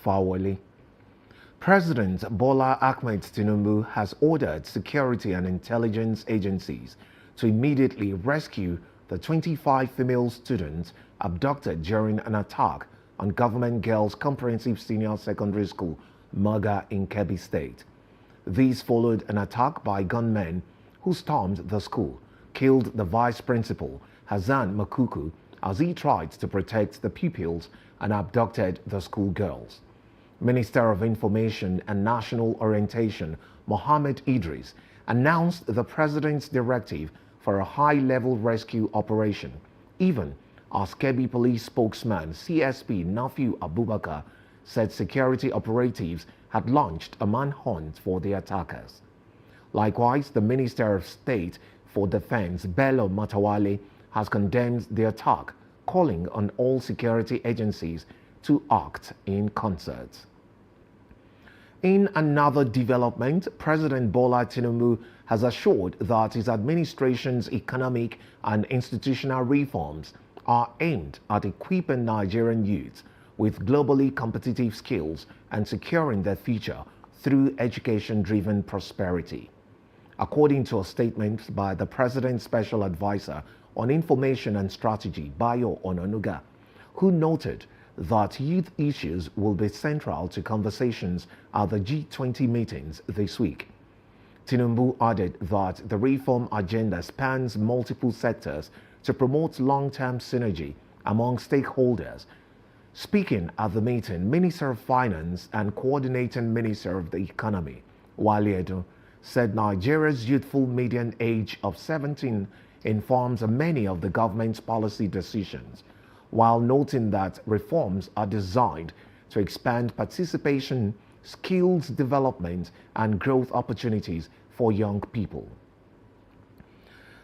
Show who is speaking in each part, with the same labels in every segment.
Speaker 1: Fawali. President Bola Ahmed Tinubu has ordered security and intelligence agencies to immediately rescue the 25 female students abducted during an attack on Government Girls Comprehensive Senior Secondary School, Maga in Kebbi State. These followed an attack by gunmen who stormed the school, killed the vice principal, Hassan Makuku, as he tried to protect the pupils, and abducted the schoolgirls. Minister of Information and National Orientation, Mohammed Idris, announced the president's directive for a high-level rescue operation, even as Kebbi Police spokesman CSP Nafiu Abubakar said security operatives had launched a manhunt for the attackers. Likewise, the Minister of State for Defense, Bello Matawale, has condemned the attack, calling on all security agencies to act in concert. In another development, President Bola Tinubu has assured that his administration's economic and institutional reforms are aimed at equipping Nigerian youths with globally competitive skills and securing their future through education-driven prosperity. According to a statement by the President's Special Advisor on Information and Strategy, Bayo Ononuga, who noted that youth issues will be central to conversations at the G20 meetings this week. Tinubu added that the reform agenda spans multiple sectors to promote long-term synergy among stakeholders. Speaking at the meeting, Minister of Finance and Coordinating Minister of the Economy, Wale Edo, said Nigeria's youthful median age of 17 informs many of the government's policy decisions, while noting that reforms are designed to expand participation, skills development, and growth opportunities for young people.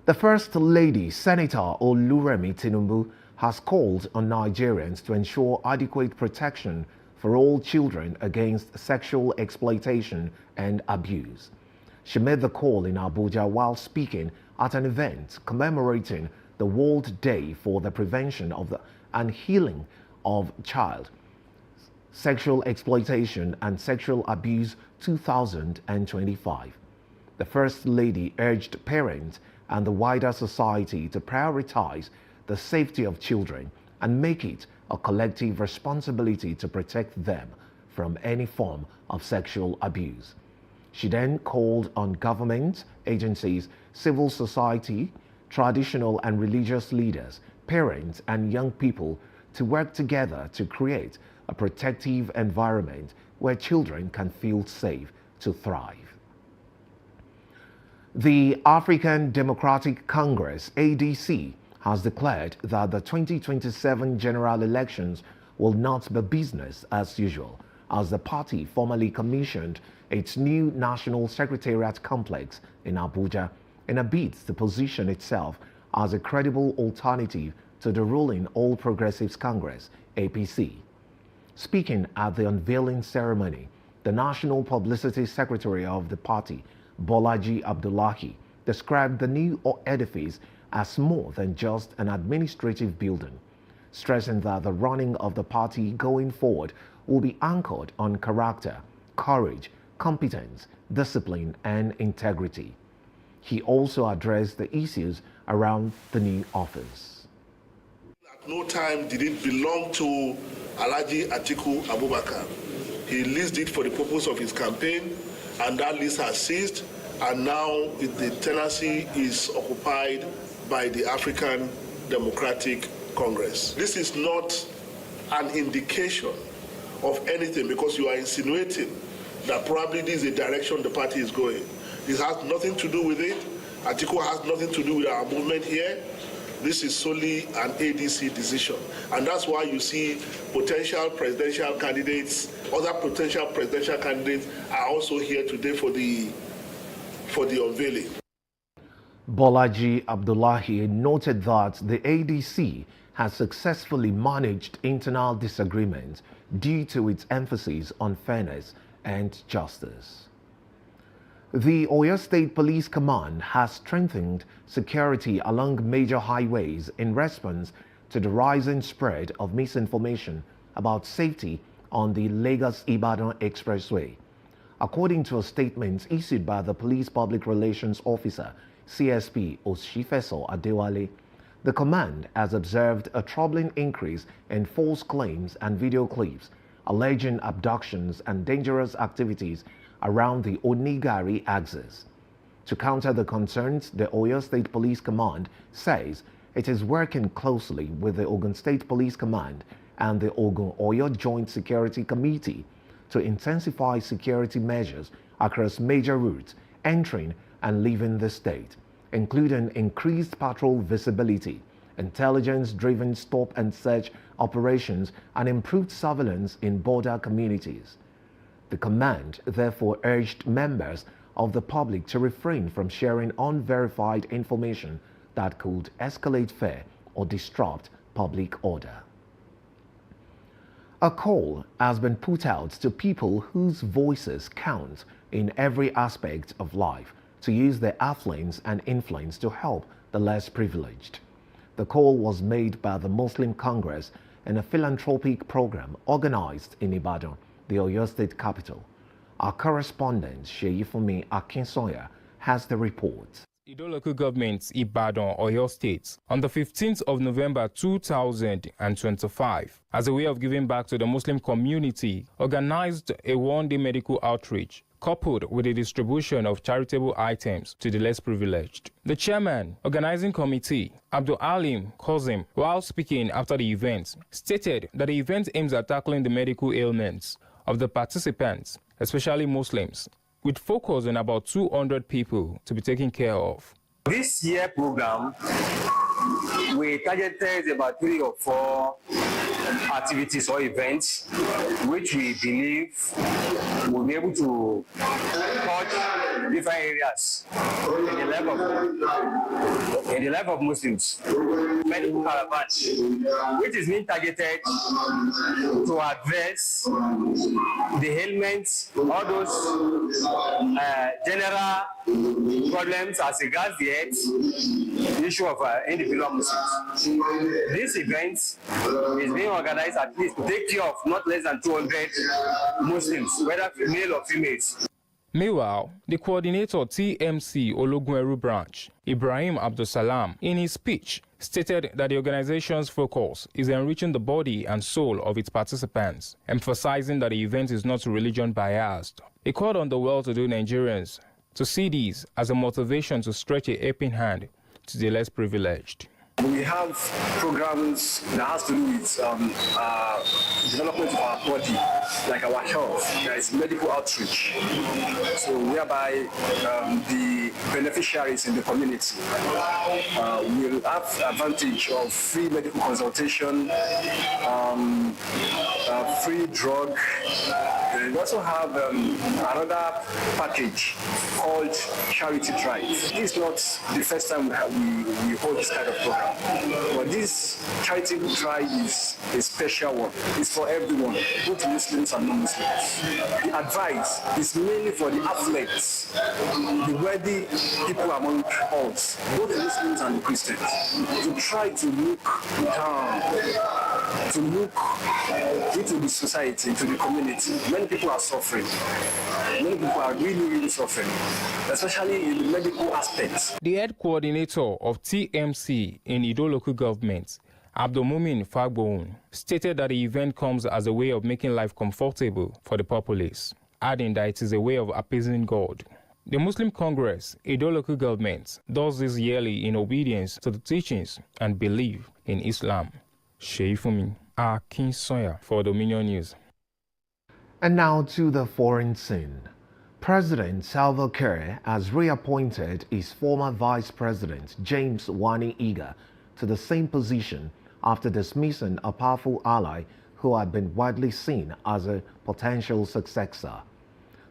Speaker 1: The First Lady, Senator Oluremi Tinubu, has called on Nigerians to ensure adequate protection for all children against sexual exploitation and abuse. She made the call in Abuja while speaking at an event commemorating the World Day for the Prevention of and Healing of Child Sexual Exploitation and Sexual Abuse 2025. The First Lady urged parents and the wider society to prioritize the safety of children and make it a collective responsibility to protect them from any form of sexual abuse. She then called on government, agencies, civil society, traditional and religious leaders, parents, and young people to work together to create a protective environment where children can feel safe to thrive. The African Democratic Congress, ADC, has declared that the 2027 general elections will not be business as usual, as the party formally commissioned its new National Secretariat complex in Abuja in a bid to position itself as a credible alternative to the ruling All Progressives Congress, APC. Speaking at the unveiling ceremony, the National Publicity Secretary of the party, Bolaji Abdullahi, described the new edifice as more than just an administrative building, stressing that the running of the party going forward will be anchored on character, courage, competence, discipline, and integrity. He also addressed the issues around the new office.
Speaker 2: At no time did it belong to Alhaji Atiku Abubakar. He leased it for the purpose of his campaign, and that lease has ceased, and now the tenancy is occupied by the African Democratic Congress. This is not an indication of anything, because you are insinuating that probably this is the direction the party is going. This has nothing to do with it. Atiku has nothing to do with our movement here. This is solely an ADC decision. And that's why you see potential presidential candidates, other potential presidential candidates are also here today for the unveiling.
Speaker 1: Bolaji Abdullahi noted that the ADC has successfully managed internal disagreements due to its emphasis on fairness and justice. The Oyo State Police Command has strengthened security along major highways in response to the rising spread of misinformation about safety on the Lagos-Ibadan Expressway. According to a statement issued by the Police Public Relations Officer, CSP Oshifeso Adewale, the command has observed a troubling increase in false claims and video clips alleging abductions and dangerous activities around the Onigari axis. To counter the concerns, the Oyo State Police Command says it is working closely with the Ogun State Police Command and the Ogun-Oyo Joint Security Committee to intensify security measures across major routes entering and leaving the state, including increased patrol visibility, intelligence-driven stop and search operations, and improved surveillance in border communities. The command therefore urged members of the public to refrain from sharing unverified information that could escalate fear or disrupt public order. A call has been put out to people whose voices count in every aspect of life to use their affluence and influence to help the less privileged. The call was made by the Muslim Congress in a philanthropic program organized in Ibadan, the Oyo State capital. Our correspondent, Sheyifumi Akinsoya, has the report.
Speaker 3: Ido Local Government, Ibadan, Oyo State, on the 15th of November 2025, as a way of giving back to the Muslim community, organized a one-day medical outreach coupled with the distribution of charitable items to the less privileged. The chairman, organizing committee, Abdul Alim Kozim, while speaking after the event, stated that the event aims at tackling the medical ailments of the participants, especially Muslims, with focus on about 200 people to be taken care of.
Speaker 4: This year program, we targeted about 3 or 4 activities or events which we believe will be able to touch different areas in the life of Muslims. Medical caravan, which is being targeted to address the ailments, all those general problems as regards the health issue of individual Muslims. This event is being organized at least to take care of not less than 200 Muslims, whether male or females.
Speaker 3: Meanwhile, the coordinator TMC Ologunẹru branch, Ibrahim Abdulsalam, in his speech, stated that the organization's focus is enriching the body and soul of its participants, emphasizing that the event is not religion biased. He called on the well-to-do Nigerians to see these as a motivation to stretch a helping hand to the less privileged.
Speaker 4: We have programs that has to do with development of our body, like our health. There is medical outreach, so whereby the beneficiaries in the community will have advantage of free medical consultation, free drug. We also have another package called Charity Drive. This is not the first time we hold this kind of program. But this charity drive is a special one. It's for everyone, both Muslims and non-Muslims. The advice is mainly for the athletes, the wealthy people among us, both the Muslims and the Christians, to try to look down, to look into the society, into the community. Many people are suffering. Many people are really, really suffering, especially in the medical aspects.
Speaker 3: The head coordinator of TMC in Ido Local Government, Abdulmumin Fagbohun, stated that the event comes as a way of making life comfortable for the populace, adding that it is a way of appeasing God. The Muslim Congress, Ido Local Government, does this yearly in obedience to the teachings and belief in Islam. Sheyifumi Akinsoya for Dominion News.
Speaker 1: And now to the foreign scene. President Salva Kiir has reappointed his former Vice President James Wani Iga to the same position after dismissing a powerful ally who had been widely seen as a potential successor.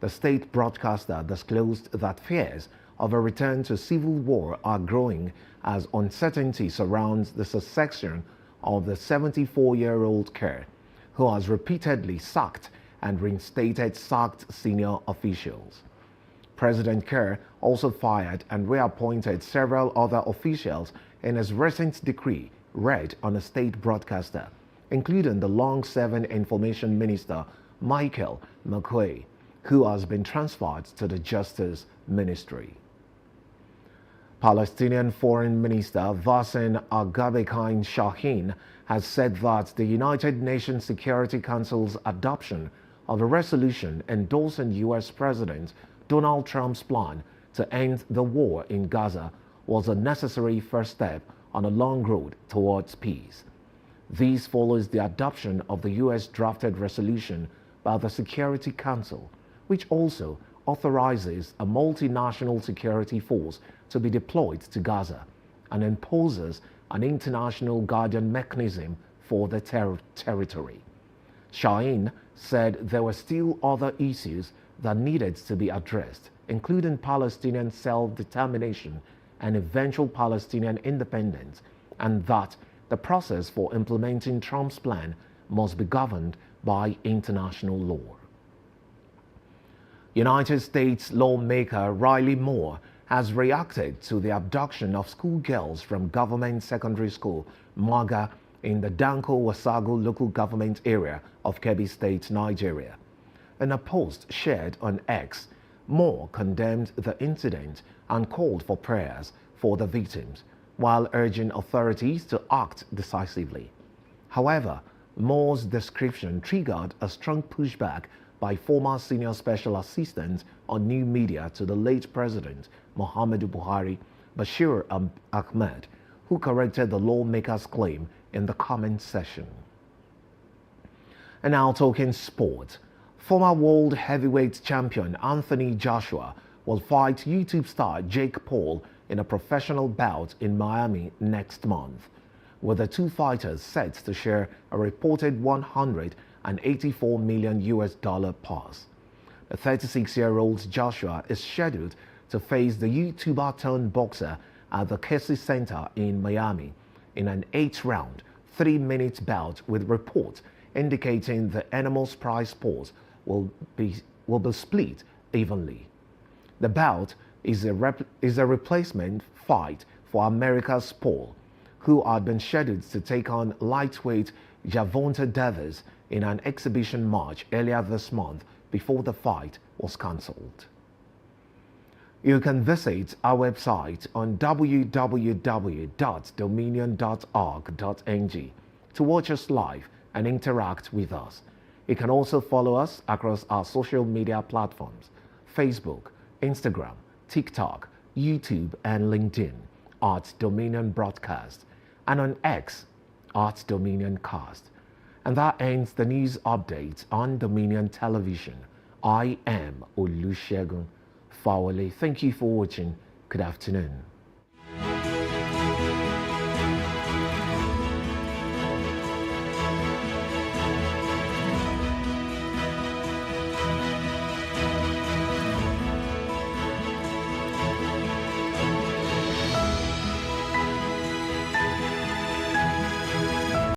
Speaker 1: The state broadcaster disclosed that fears of a return to civil war are growing as uncertainty surrounds the succession of the 74-year-old Kiir, who has repeatedly sacked and reinstated sacked senior officials. President Kiir also fired and reappointed several other officials in his recent decree read on a state broadcaster, including the long-serving Information Minister Michael McQuay, who has been transferred to the Justice Ministry. Palestinian Foreign Minister Wassim Aghabekian Shaheen has said that the United Nations Security Council's adoption of a resolution endorsing U.S. President Donald Trump's plan to end the war in Gaza was a necessary first step on a long road towards peace. This follows the adoption of the U.S. drafted resolution by the Security Council, which also authorizes a multinational security force to be deployed to Gaza and imposes an international guardian mechanism for the territory. Shaheen said there were still other issues that needed to be addressed, including Palestinian self-determination and eventual Palestinian independence, and that the process for implementing Trump's plan must be governed by international law. United States lawmaker Riley Moore has reacted to the abduction of schoolgirls from government secondary school Maga in the Danko Wasagu local government area of Kebbi State, Nigeria. In a post shared on X, Moore condemned the incident and called for prayers for the victims, while urging authorities to act decisively. However, Moore's description triggered a strong pushback by former senior special assistant on new media to the late president, Muhammadu Buhari, Bashir Ahmed, who corrected the lawmaker's claim in the comment section. And now talking sport. Former world heavyweight champion Anthony Joshua will fight YouTube star Jake Paul in a professional bout in Miami next month, with the two fighters set to share a reported $184 million purse. The 36-year-old Joshua is scheduled to face the YouTuber turned boxer at the Casey Center in Miami in an 8-round, 3-minute bout, with reports indicating the animal's prize pools will be split evenly. The bout is a replacement fight for America's Paul, who had been scheduled to take on lightweight Gervonta Davis in an exhibition match earlier this month before the fight was cancelled. You can visit our website on www.dominion.org.ng to watch us live and interact with us. You can also follow us across our social media platforms: Facebook, Instagram, TikTok, YouTube, and LinkedIn at Dominion Broadcast, and on X at Dominion Cast. And that ends the news update on Dominion Television. I am Olusegun Fawole. Thank you for watching. Good afternoon.